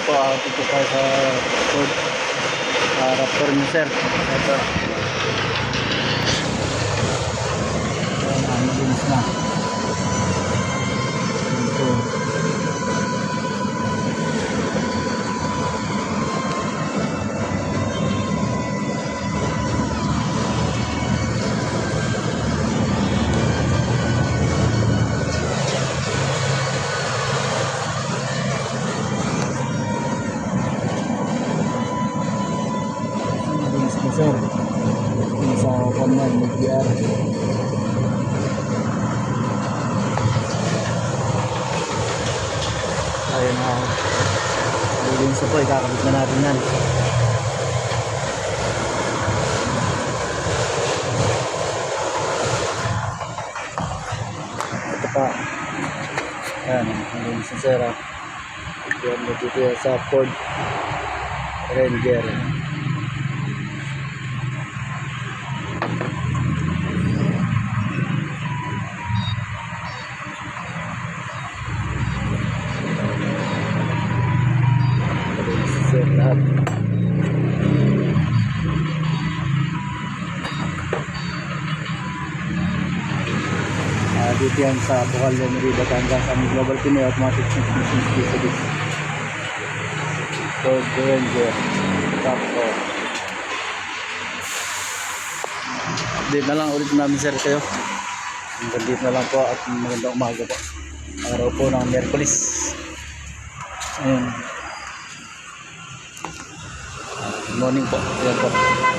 po, dito tayo sa Ford Raptor niyo sir. Ito. Malinis na. Ito. Sir, yung sa Conman, MDR. Ayun na, yung sa po, ikakabit na natin yan. Ito pa, ayan, yung sa sir, yan, dito sa Ford Ranger. Lahat. Dito yan sa Bukal Lemery, Batangas, ang Global Pinoy Automatic Transmission Specialist. Ford Ranger. Tapos update na lang ulit namin sir kayo. Hanggang dito na lang po at magandang umaga po. Araw po ng Miyerkules. Ayun. Good morning po. Ayan po.